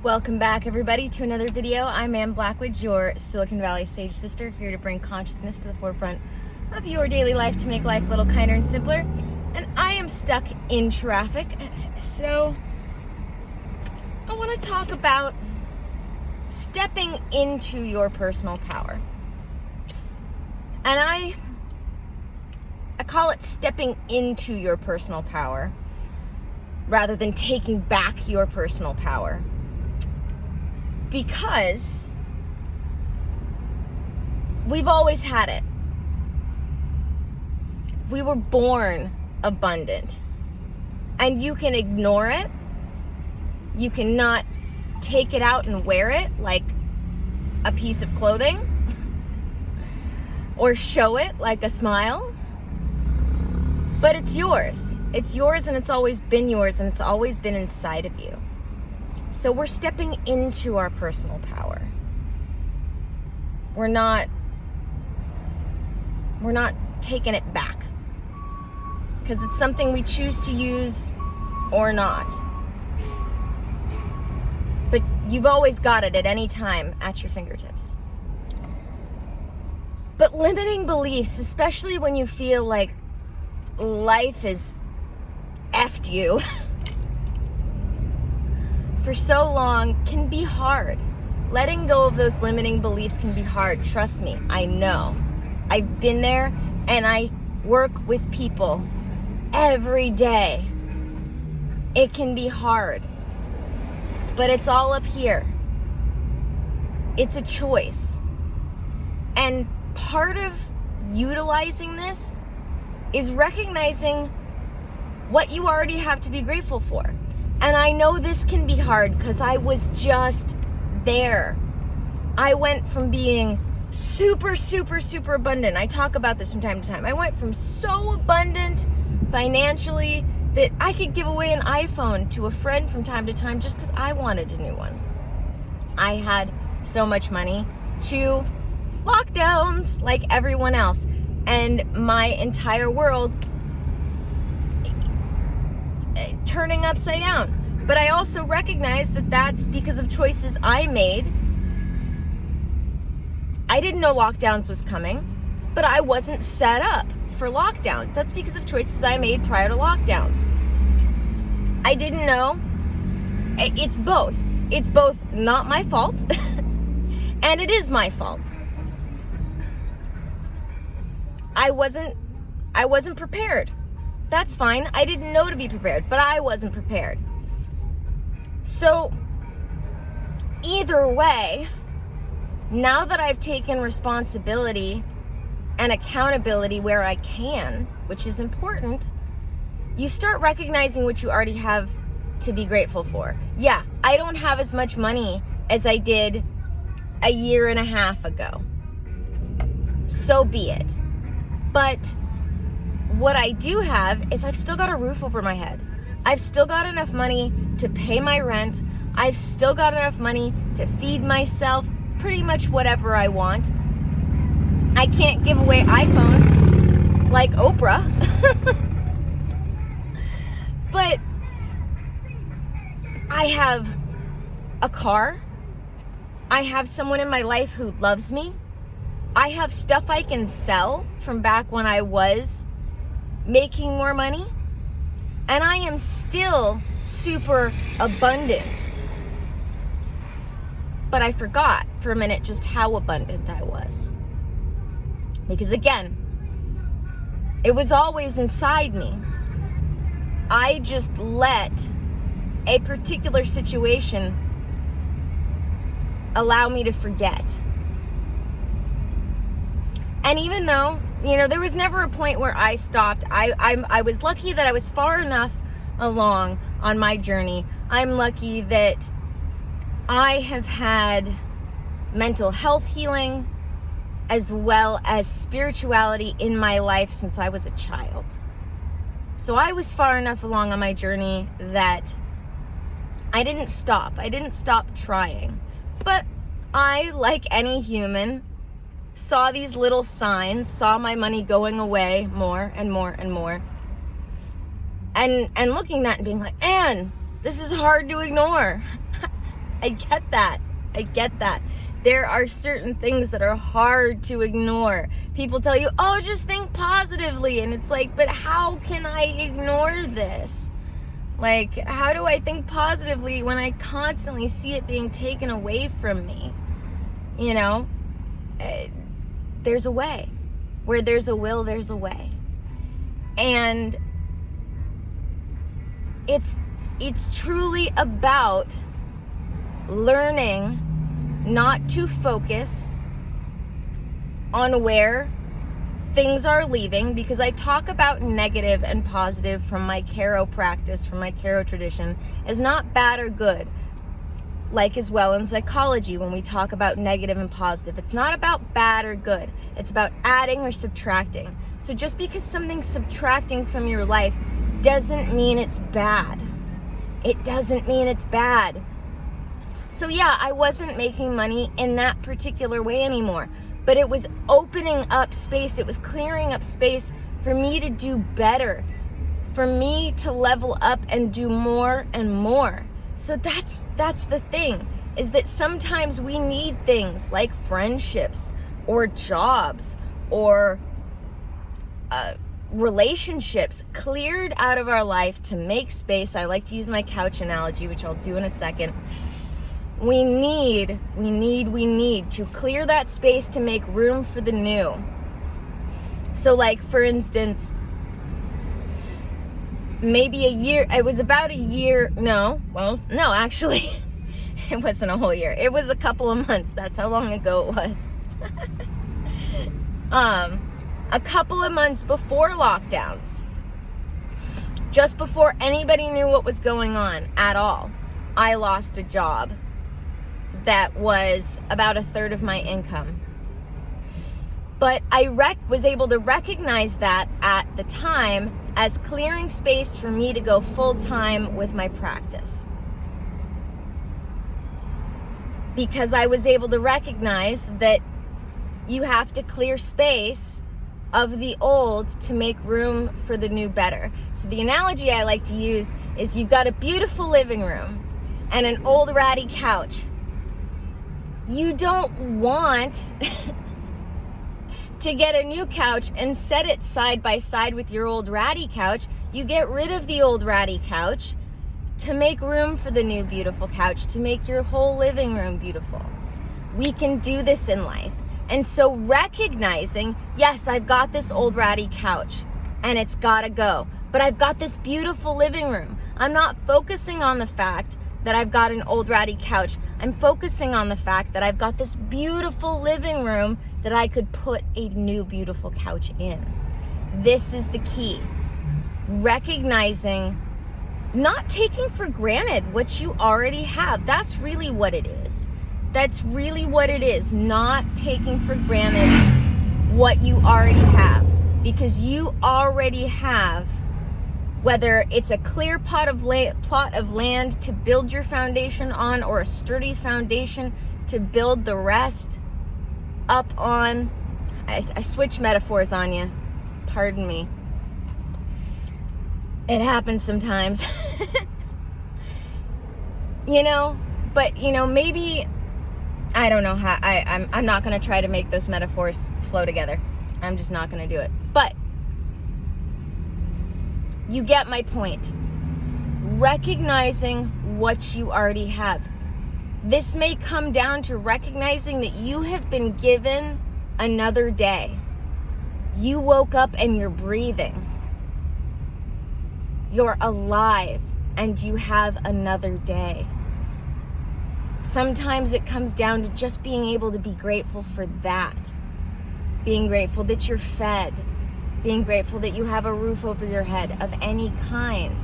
Welcome back, everybody, to another video. I'm Ann Blackwood, your Silicon Valley Sage Sister, here to bring consciousness to the forefront of your daily life to make life a little kinder and simpler. And I am stuck in traffic, so I want to talk about stepping into your personal power. And I call it stepping into your personal power rather than taking back your personal power. Because we've always had it. We were born abundant. And you can ignore it. You cannot take it out and wear it like a piece of clothing. Or show it like a smile. But it's yours. It's yours, and it's always been yours, and it's always been inside of you. So we're stepping into our personal power. We're not taking it back. Because it's something we choose to use or not. But you've always got it at any time at your fingertips. But limiting beliefs, especially when you feel like life is effed you for so long, can be hard. Letting go of those limiting beliefs can be hard. Trust me, I know. I've been there, and I work with people every day. It can be hard, but it's all up here. It's a choice. And part of utilizing this is recognizing what you already have to be grateful for. And I know this can be hard because I was just there. I went from being super abundant. I talk about this from time to time. I went from so abundant financially that I could give away an iPhone to a friend from time to time just because I wanted a new one. I had so much money, to lockdowns like everyone else. And my entire world turning upside down. But I also recognize that that's because of choices I made. I didn't know lockdowns was coming, but I wasn't set up for lockdowns. That's because of choices I made prior to lockdowns. I didn't know. It's both. It's both not my fault and it is my fault. I wasn't prepared. That's fine. I didn't know to be prepared, but I wasn't prepared. So, either way, now that I've taken responsibility and accountability where I can, which is important, you start recognizing what you already have to be grateful for. Yeah, I don't have as much money as I did a year and a half ago. So be it. But what I do have is I've still got a roof over my head. I've still got enough money to pay my rent. I've still got enough money to feed myself pretty much whatever I want. I can't give away iPhones like Oprah. But I have a car. I have someone in my life who loves me. I have stuff I can sell from back when I was making more money. And I am still super abundant. But I forgot for a minute just how abundant I was. Because again, it was always inside me. I just let a particular situation allow me to forget. And even though, there was never a point where I stopped. I was lucky that I was far enough along on my journey. I'm lucky that I have had mental health healing as well as spirituality in my life since I was a child. So I was far enough along on my journey that I didn't stop. I didn't stop trying. But I, like any human, saw these little signs, saw my money going away more and more and more. And looking at that and being like, Anne, this is hard to ignore. I get that. I get that. There are certain things that are hard to ignore. People tell you, oh, just think positively. And it's like, but how can I ignore this? Like, how do I think positively when I constantly see it being taken away from me? You know, there's a way. Where there's a will, there's a way. And it's truly about learning not to focus on where things are leaving, because I talk about negative and positive from my Caro practice, from my Caro tradition, as not bad or good. Like as well in psychology, when we talk about negative and positive, it's not about bad or good. It's about adding or subtracting. So just because something's subtracting from your life doesn't mean it's bad. It doesn't mean it's bad. So yeah, I wasn't making money in that particular way anymore, but it was opening up space. It was clearing up space for me to do better, for me to level up and do more and more. So that's the thing, is that sometimes we need things like friendships or jobs or relationships cleared out of our life to make space. I like to use my couch analogy, which I'll do in a second. We need to clear that space to make room for the new. So like, for instance, maybe it was about a year, actually, it wasn't a whole year. It was a couple of months. That's how long ago it was. A couple of months before lockdowns, just before anybody knew what was going on at all, I lost a job that was about a third of my income. But I was able to recognize that at the time as clearing space for me to go full-time with my practice. Because I was able to recognize that you have to clear space of the old to make room for the new better. So the analogy I like to use is you've got a beautiful living room and an old ratty couch. You don't want to get a new couch and set it side by side with your old ratty couch. You get rid of the old ratty couch to make room for the new beautiful couch, to make your whole living room beautiful. We can do this in life. And so recognizing, yes, I've got this old ratty couch and it's gotta go, but I've got this beautiful living room. I'm not focusing on the fact that I've got an old ratty couch. I'm focusing on the fact that I've got this beautiful living room that I could put a new beautiful couch in. This is the key. Recognizing, not taking for granted what you already have. That's really what it is. That's really what it is. Not taking for granted what you already have. Because you already have, whether it's a clear plot of land to build your foundation on, or a sturdy foundation to build the rest up on. I switch metaphors on you. Pardon me. It happens sometimes. Maybe, I don't know how, I'm not going to try to make those metaphors flow together. I'm just not going to do it. But you get my point. Recognizing what you already have. This may come down to recognizing that you have been given another day. You woke up and you're breathing. You're alive and you have another day. Sometimes it comes down to just being able to be grateful for that. Being grateful that you're fed. Being grateful that you have a roof over your head of any kind.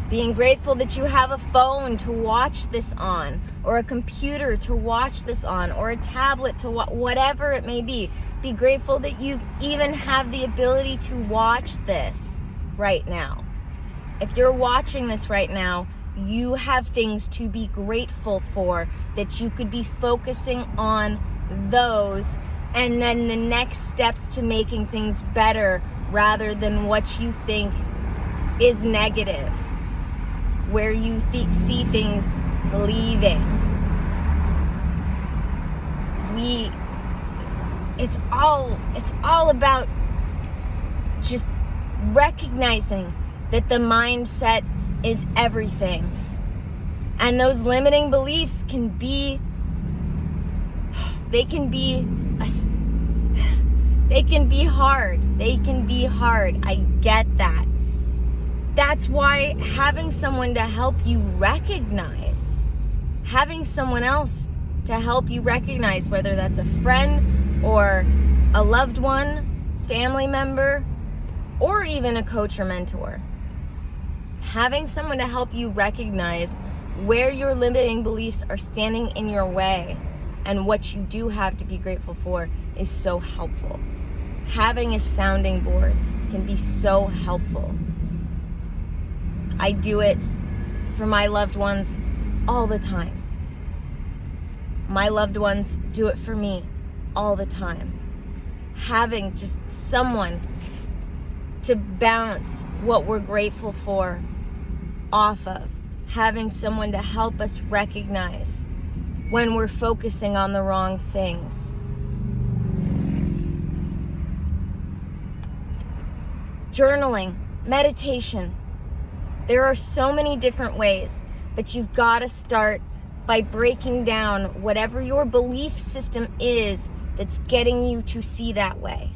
Being grateful that you have a phone to watch this on, or a computer to watch this on, or a tablet to whatever it may be. Be grateful that you even have the ability to watch this right now. If you're watching this right now, you have things to be grateful for, that you could be focusing on those, and then the next steps to making things better rather than what you think is negative. where you see things leaving. It's all about just recognizing that the mindset is everything. And those limiting beliefs can be hard. They can be hard. I get that. That's why having someone to help you recognize, having someone else to help you recognize, whether that's a friend or a loved one, family member, or even a coach or mentor, having someone to help you recognize where your limiting beliefs are standing in your way and what you do have to be grateful for is so helpful. Having a sounding board can be so helpful. I do it for my loved ones all the time. My loved ones do it for me all the time. Having just someone to bounce what we're grateful for off of. Having someone to help us recognize when we're focusing on the wrong things. Journaling, meditation. There are so many different ways, but you've got to start by breaking down whatever your belief system is that's getting you to see that way.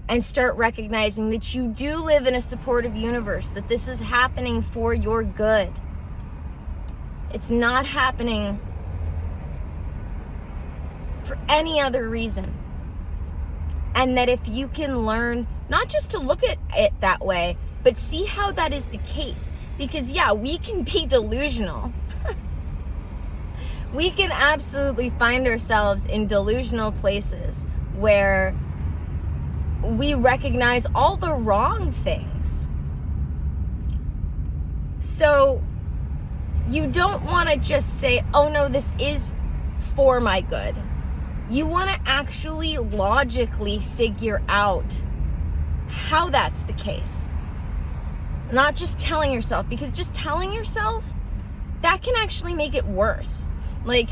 And start recognizing that you do live in a supportive universe, that this is happening for your good. It's not happening for any other reason. And that if you can learn not just to look at it that way, but see how that is the case. Because yeah, we can be delusional. We can absolutely find ourselves in delusional places where we recognize all the wrong things. So you don't want to just say, oh no, this is for my good. You want to actually logically figure out how that's the case. Not just telling yourself, because just telling yourself, that can actually make it worse. Like,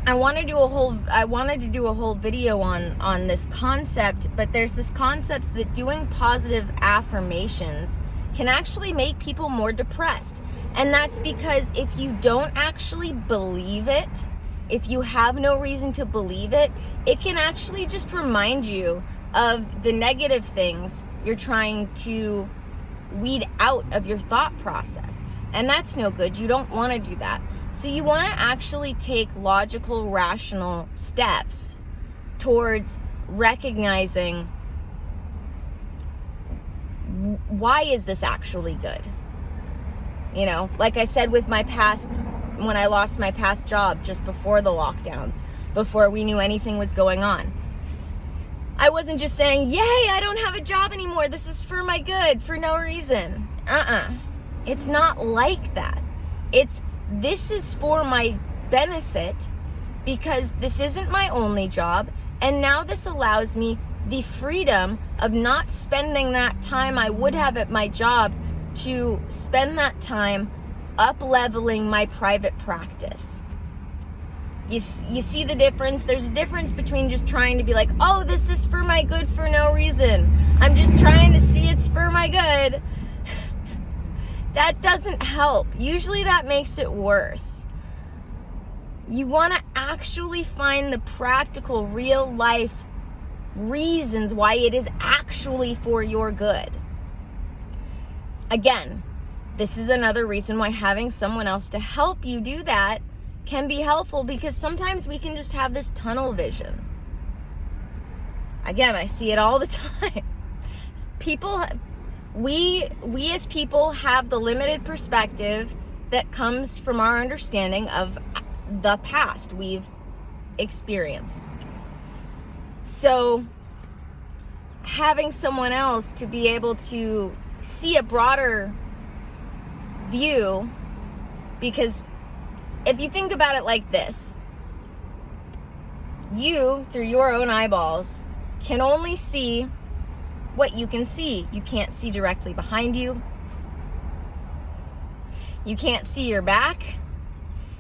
I wanted to do a whole video on this concept, but there's this concept that doing positive affirmations can actually make people more depressed. And that's because if you don't actually believe it, if you have no reason to believe it, it can actually just remind you of the negative things you're trying to weed out of your thought process. And that's no good. You don't want to do that. So you want to actually take logical, rational steps towards recognizing, why is this actually good? You know, like I said with my past, when I lost my past job just before the lockdowns, before we knew anything was going on, I wasn't just saying, yay, I don't have a job anymore, this is for my good, for no reason. It's not like that. This is for my benefit, because this isn't my only job, and now this allows me the freedom of not spending that time I would have at my job to spend that time up-leveling my private practice. You see the difference? There's a difference between just trying to be like, oh, this is for my good for no reason. I'm just trying to see it's for my good. That doesn't help. Usually that makes it worse. You want to actually find the practical, real life reasons why it is actually for your good. Again, this is another reason why having someone else to help you do that can be helpful, because sometimes we can just have this tunnel vision. Again, I see it all the time. We as people have the limited perspective that comes from our understanding of the past we've experienced. So having someone else to be able to see a broader view, because if you think about it like this, you, through your own eyeballs, can only see what you can see. You can't see directly behind you. You can't see your back.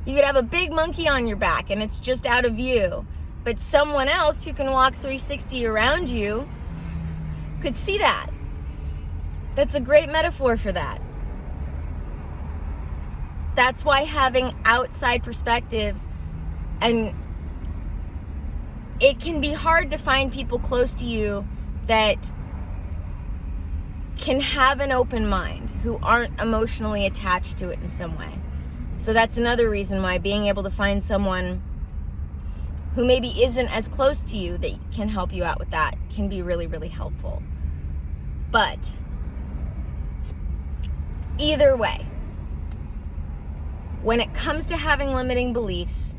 You could have a big monkey on your back and it's just out of view. But someone else who can walk 360 around you could see that. That's a great metaphor for that. That's why having outside perspectives, and it can be hard to find people close to you that can have an open mind, who aren't emotionally attached to it in some way. So that's another reason why being able to find someone who maybe isn't as close to you that can help you out with that can be really, really helpful. But either way, when it comes to having limiting beliefs,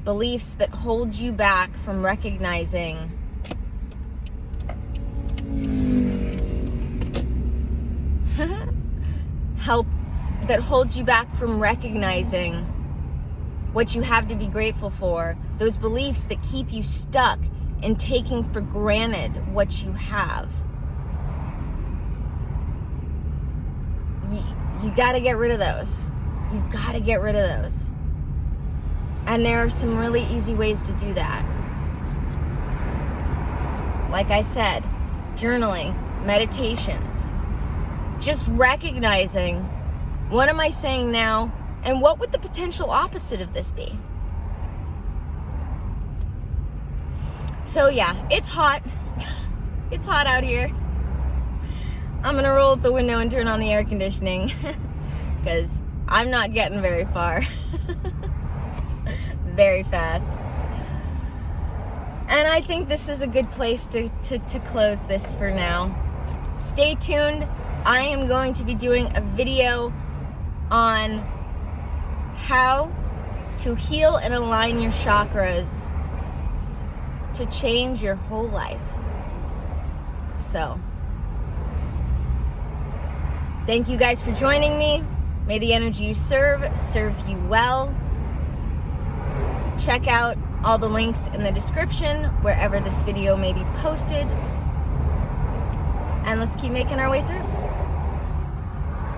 beliefs that hold you back from recognizing that holds you back from recognizing what you have to be grateful for, those beliefs that keep you stuck in taking for granted what you have, you got to get rid of those. You've got to get rid of those. And there are some really easy ways to do that. Like I said, journaling, meditations, just recognizing, what am I saying now, and what would the potential opposite of this be? So yeah, it's hot. It's hot out here. I'm gonna roll up the window and turn on the air conditioning because I'm not getting very far. Very fast. And I think this is a good place to close this for now. Stay tuned. I am going to be doing a video on how to heal and align your chakras to change your whole life. So, thank you guys for joining me. May the energy you serve you well. Check out all the links in the description wherever this video may be posted. And let's keep making our way through.